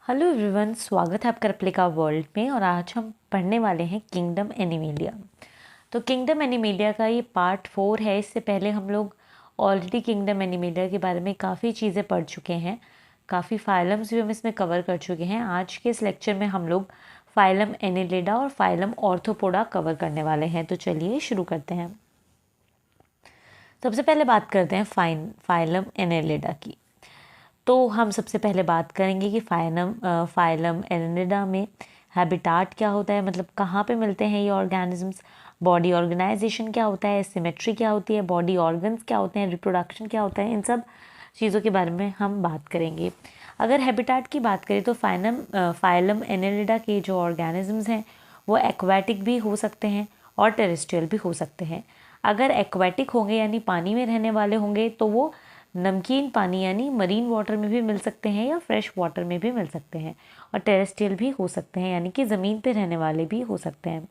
Hello everyone, स्वागत है आपका रेप्लिका वर्ल्ड में। और आज हम पढ़ने वाले हैं किंगडम एनिमेलिया। तो किंगडम एनिमेलिया का ये पार्ट 4 है। इससे पहले हम लोग ऑलरेडी किंगडम एनिमेलिया के बारे में काफ़ी चीज़ें पढ़ चुके हैं, काफ़ी फाइलम्स भी हम इसमें कवर कर चुके हैं। आज के इस लेक्चर में हम लोग फाइलम एनिलिडा और फाइलम ऑर्थोपोडा कवर करने वाले हैं। तो चलिए शुरू करते हैं। सबसे पहले बात करते हैं फाइलम एनिलिडा की। तो हम सबसे पहले बात करेंगे कि फाइलम एनिलिडा में हैबिटाट क्या होता है, मतलब कहाँ पे मिलते हैं ये ऑर्गेनिजम्स, बॉडी ऑर्गेनाइजेशन क्या होता है, सिमेट्री क्या होती है, बॉडी ऑर्गन्स क्या होते हैं, रिप्रोडक्शन क्या होता है, इन सब चीज़ों के बारे में हम बात करेंगे। अगर हैबिटाट की बात करें तो फाइलम एनिलिडा के जो ऑर्गेनिजम्स हैं वो एक्वाटिक भी हो सकते हैं और टेरेस्ट्रियल भी हो सकते हैं। अगर एक्वाटिक होंगे यानी पानी में रहने वाले होंगे तो वो नमकीन पानी यानी मरीन वाटर में भी मिल सकते हैं या फ्रेश वाटर में भी मिल सकते हैं, और टेरेस्ट्रियल भी हो सकते हैं यानी कि ज़मीन पे रहने वाले भी हो सकते हैं।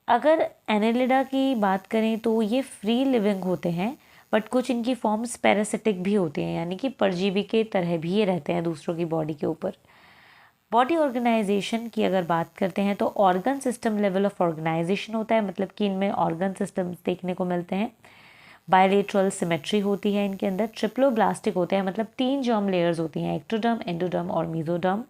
अगर एनिलिडा की बात करें तो ये फ्री लिविंग होते हैं, बट कुछ इनकी फॉर्म्स पैरासिटिक भी होती हैं, यानी कि परजीवी के तरह भी ये रहते हैं दूसरों की बॉडी के ऊपर। बॉडी ऑर्गेनाइजेशन की अगर बात करते हैं तो organ system level of organisation होता है, मतलब कि इनमें ऑर्गन सिस्टम देखने को मिलते हैं। बायलेटरल सिमेट्री होती है इनके अंदर। ट्रिप्लोब्लास्टिक होते हैं, मतलब 3 जर्म लेयर्स होती हैं, एक्टोडर्म, एंडोडर्म और मीजोडर्म।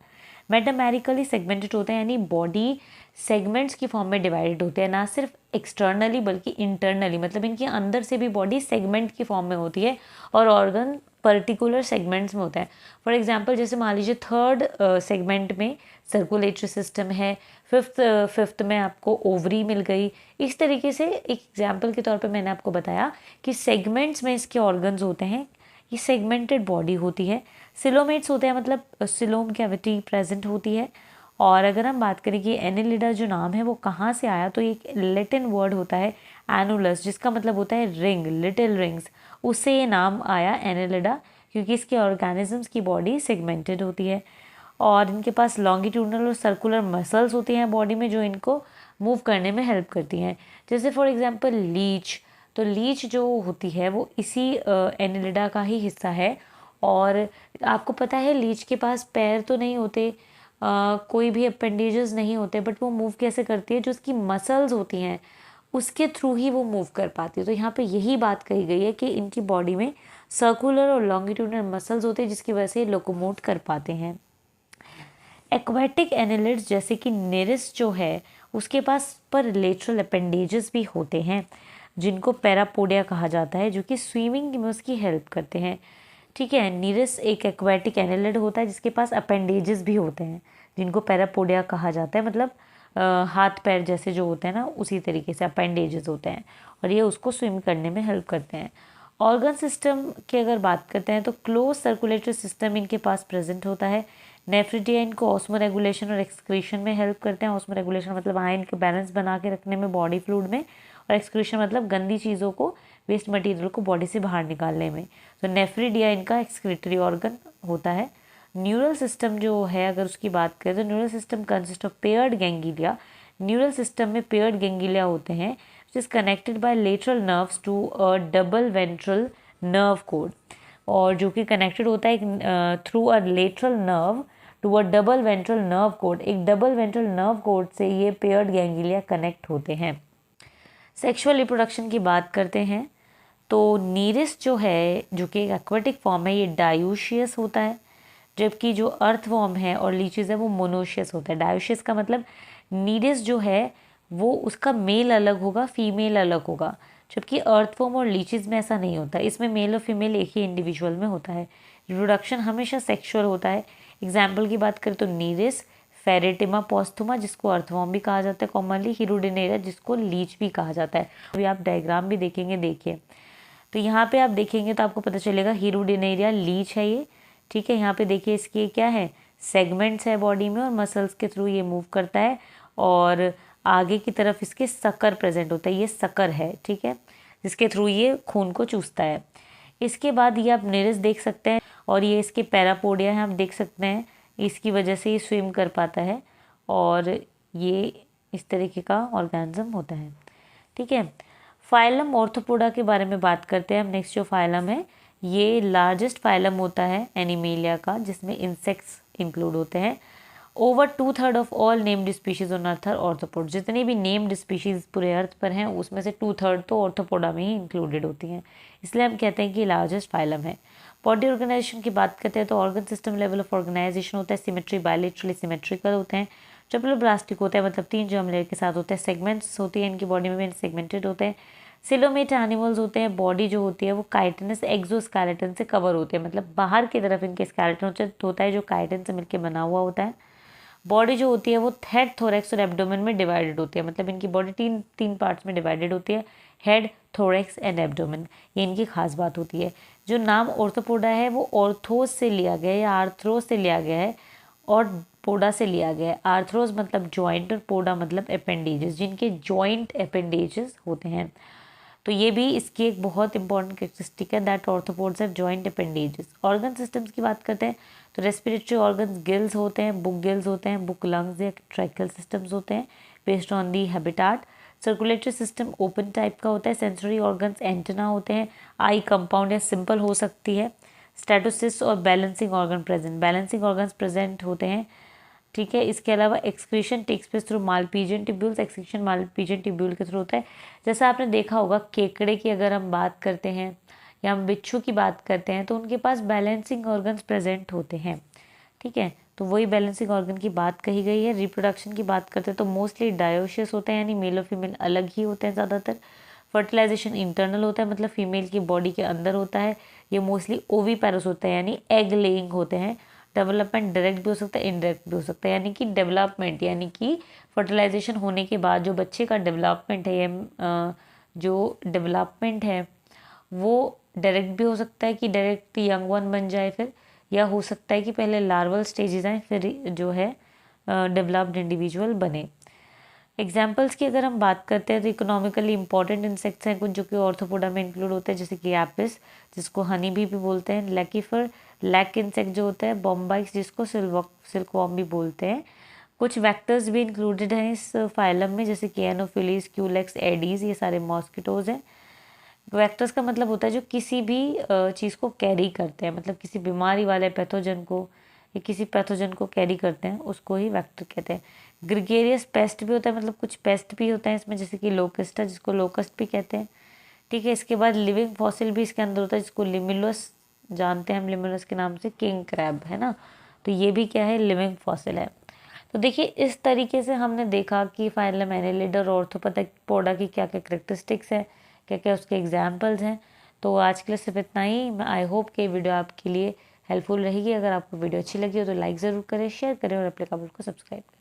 मेटामेरिकली सेगमेंटेड होते हैं, यानी बॉडी सेगमेंट्स की फॉर्म में डिवाइडेड होते हैं, ना सिर्फ एक्सटर्नली बल्कि इंटरनली, मतलब इनके अंदर से भी बॉडी सेगमेंट की फॉर्म में होती है और ऑर्गन पर्टिकुलर सेगमेंट्स में होता है। फॉर एग्जांपल जैसे मान लीजिए थर्ड सेगमेंट में सर्कुलेटरी सिस्टम है, फिफ्थ में आपको ओवरी मिल गई। इस तरीके से एक एग्जांपल के तौर पे मैंने आपको बताया कि सेगमेंट्स में इसके ऑर्गन्स होते हैं, ये सेगमेंटेड बॉडी होती है। सिलोमेट्स होते हैं, मतलब सिलोम कैविटी प्रेजेंट होती है। और अगर हम बात करें कि एनिलिडा जो नाम है वो कहाँ से आया, तो एक लैटिन वर्ड होता है एनुलस, जिसका मतलब होता है रिंग, लिटिल रिंग्स। उससे ये नाम आया एनिलिडा, क्योंकि इसके ऑर्गेनिजम्स की बॉडी सेगमेंटेड होती है और इनके पास लॉन्गिट्यूडनल और सर्कुलर मसल्स होती हैं बॉडी में, जो इनको मूव करने में हेल्प करती हैं। जैसे फॉर एग्जांपल लीच, तो लीच जो होती है वो इसी एनिलिडा का ही हिस्सा है। और आपको पता है लीच के पास पैर तो नहीं होते, कोई भी अपेंडेजेस नहीं होते, बट वो मूव कैसे करती है, जो उसकी मसल्स होती हैं उसके थ्रू ही वो मूव कर पाती है। तो यहाँ पे यही बात कही गई है कि इनकी बॉडी में सर्कुलर और लॉन्गिट्यूडनल मसल्स होते हैं, जिसकी वजह से लोकोमोट कर पाते हैं। एक्वेटिक एनिलिड्स जैसे कि नेरिस जो है उसके पास पर लेटरल अपेंडेजेस भी होते हैं, जिनको पैरापोडिया कहा जाता है, जो कि स्विमिंग में उसकी हेल्प करते हैं। ठीक है, नीरिस एक एक्वेटिक एनिलिड होता है जिसके पास अपेंडेजेस भी होते हैं, जिनको पैरापोडिया कहा जाता है, मतलब हाथ पैर जैसे जो होते हैं ना, उसी तरीके से अपेंडेजेस होते हैं और ये उसको स्विम करने में हेल्प करते हैं। ऑर्गन सिस्टम की अगर बात करते हैं तो क्लोज सर्कुलेटरी सिस्टम इनके पास प्रेजेंट होता है। नेफ्रिडिया इनको ऑस्मो रेगुलेशन और एक्सक्रीशन में हेल्प करते हैं। ऑस्मो रेगुलेशन मतलब आयन के बैलेंस बना के रखने में बॉडी फ्लूइड में, और एक्सक्रीशन मतलब गंदी चीज़ों को, वेस्ट मटेरियल को बॉडी से बाहर निकालने में। तो नेफ्रिडिया इनका एक्सक्रीटरी ऑर्गन होता है। न्यूरल सिस्टम जो है अगर उसकी बात करें तो neural system consist of paired ganglia. Neural system में पेयर्ड गैंग्लिया होते हैं, which is connected by lateral nerves to a double ventral nerve cord, और जो कि कनेक्टेड होता है through a lateral nerve to a double ventral nerve cord. एक double ventral nerve cord से ये पेयर्ड गैंग्लिया कनेक्ट होते हैं। सेक्सुअल रिप्रोडक्शन की बात करते हैं तो नीरिस जो है, जो कि एक एक्वेटिक फॉर्म है, ये डायूशियस होता है, जबकि जो अर्थवॉर्म है और लीचीज है वो मोनोशियस होता है। डायूशियस का मतलब नीरिस जो है वो उसका मेल अलग होगा, फीमेल अलग होगा, जबकि अर्थवॉर्म और लीचीज में ऐसा नहीं होता। इसमें मेल और फीमेल एक ही इंडिविजुअल में होता है। रिप्रोडक्शन हमेशा सेक्सुअल होता है। एग्जाम्पल की बात करें तो नीरिस, फेरेटिमा पोस्थुमा जिसको अर्थवॉर्म भी कहा जाता है कॉमनली, हिरुडिनेरिया जिसको लीच भी कहा जाता है। अभी आप डायग्राम भी देखेंगे, देखिए तो यहाँ पे आप देखेंगे तो आपको पता चलेगा हिरुडिनेरिया लीच है ये। ठीक है, यहाँ पे देखिए इसके क्या है, सेगमेंट्स है बॉडी में और मसल्स के थ्रू ये मूव करता है, और आगे की तरफ इसके सकर प्रेजेंट होता है, ये सकर है। ठीक है, जिसके थ्रू ये खून को चूसता है। इसके बाद ये आप निरिस देख सकते हैं, और ये इसके पैरापोडिया है, आप देख सकते हैं, इसकी वजह से ये स्विम कर पाता है, और ये इस तरीके का ऑर्गेनिज्म होता है। ठीक है, फाइलम ऑर्थोपोडा के बारे में बात करते हैं हम। नेक्स्ट जो फाइलम है ये लार्जेस्ट फाइलम होता है एनिमेलिया का, जिसमें इंसेक्ट्स इंक्लूड होते हैं। Over 2/3 of all named species on earth are arthropod. जितनी भी नेम्ड स्पीशीज पूरे अर्थ पर हैं उसमें से 2/3 तो ऑर्थोपोडा में ही इंक्लूडेड होती हैं, इसलिए हम कहते हैं कि लार्जेस्ट फाइलम है। बॉडी ऑर्गेनाइजेशन की बात करते हैं तो organ system level of organisation होता है। सिमेट्री बायलेटरली सिमेट्रिकल होते हैं। ट्रिप्लोब्लास्टिक होता है, मतलब 3 जर्म लेयर के साथ होते हैं। सेगमेंट्स होती है इनकी बॉडी में भी, सेगमेंटेड होते हैं। सिलोमेट एनिमल्स होते हैं। बॉडी जो होती है वो काइटिनस एक्सोस्केलेटन से कवर होते हैं, मतलब बाहर की तरफ इनके स्केलेटन होता है जो काइटिन से मिलकर बना हुआ होता है। बॉडी जो होती है वो हेड, थोरैक्स और एब्डोमेन में डिवाइडेड होती है, मतलब इनकी बॉडी तीन पार्ट्स में डिवाइडेड होती है, हेड, थोरैक्स एंड एब्डोमेन। ये इनकी खास बात होती है। जो नाम ऑर्थोपोडा है वो ऑर्थोस से लिया गया है या आर्थ्रोस से लिया गया है और पोडा से लिया गया है। आर्थ्रोस मतलब जॉइंट और पोडा मतलब अपेंडेजेस, जिनके जॉइंट अपेंडेजेस होते हैं। तो ये भी इसकी एक बहुत इंपॉर्टेंट कैरेक्टरिस्टिक है that arthropods have joint appendages. Organ systems की बात करते हैं तो रेस्पिरेटरी ऑर्गन्स गिल्स होते हैं, बुक गिल्स होते हैं, बुक लंग्स या ट्रैकियल सिस्टम्स होते हैं based on the habitat. Circulatory system open type का होता है। सेंसरी ऑर्गन्स एंटेना होते हैं। आई कंपाउंड या सिंपल हो सकती है। स्टैटोसिस और balancing organ present, balancing organs present होते हैं, ठीक है। इसके अलावा excretion takes place through Malpighian tubules. Excretion Malpighian tubule के थ्रू होता है। जैसा आपने देखा होगा केकड़े की अगर हम बात करते हैं या हम बिच्छू की बात करते हैं तो उनके पास बैलेंसिंग ऑर्गन्स प्रेजेंट होते हैं, ठीक है। तो वही बैलेंसिंग ऑर्गन की बात कही गई है। रिप्रोडक्शन की बात करते हैं तो मोस्टली डायोशियस होते हैं, यानी मेल और फीमेल अलग ही होते हैं ज़्यादातर। फर्टिलाइजेशन इंटरनल होता है, मतलब फीमेल की बॉडी के अंदर होता है। ये मोस्टली ओवीपेरस होते हैं यानी एग लेइंग होते हैं। डेवलपमेंट डायरेक्ट भी हो सकता है, इनडायरेक्ट भी हो सकता है, यानी कि डेवलपमेंट यानी कि फर्टिलाइजेशन होने के बाद जो बच्चे का डेवलपमेंट है, ये जो डेवलपमेंट है वो डायरेक्ट भी हो सकता है कि डायरेक्ट यंग वन बन जाए फिर, या हो सकता है कि पहले लार्वल स्टेजेस आए फिर जो है डेवलप्ड इंडिविजुअल बने। एग्जाम्पल्स की अगर हम बात करते हैं तो इकोनॉमिकली इंपॉर्टेंट इंसेक्ट्स हैं कुछ जो कि ऑर्थोपोडा में इंक्लूड होते हैं, जैसे कि एपिस जिसको हनी भी बोलते हैं, लैकीफर लैक इंसेक्ट जो होता है, बॉम्बाइक्स जिसको सिल्कवॉर्म भी बोलते हैं। कुछ वेक्टर्स भी इंक्लूडेड हैं इस फाइलम में, जैसे कि एनोफिलीज, क्यूलेक्स, एडीज, ये सारे मॉस्किटोज हैं। वेक्टर्स का मतलब होता है जो किसी भी चीज़ को कैरी करते हैं, मतलब किसी बीमारी वाले पैथोजन को या किसी पैथोजन को कैरी करते हैं उसको ही वेक्टर कहते हैं। ग्रिगेरियस पेस्ट भी होता है, मतलब कुछ पेस्ट भी होता है इसमें, जैसे कि लोकस्ट है जिसको लोकस्ट भी कहते हैं, ठीक है। इसके बाद लिविंग फॉसिल भी इसके अंदर होता है जिसको लिमिलस जानते हैं हम, लिमिलस के नाम से, किंग क्रैब है ना, तो ये भी क्या है, लिविंग फॉसिल है। तो देखिए इस तरीके से हमने देखा कि फाइलम एनेलिडा और ऑर्थोपोडा की क्या क्या करेक्टरिस्टिक्स है, क्या क्या उसके एग्जाम्पल्स हैं। तो आज के लिए सिर्फ इतना ही। मैं आई होप कि वीडियो आपके लिए हेल्पफुल रहेगी। अगर आपको वीडियो अच्छी लगी हो तो लाइक ज़रूर करें, शेयर करें और अपने कमेंट को सब्सक्राइब करें।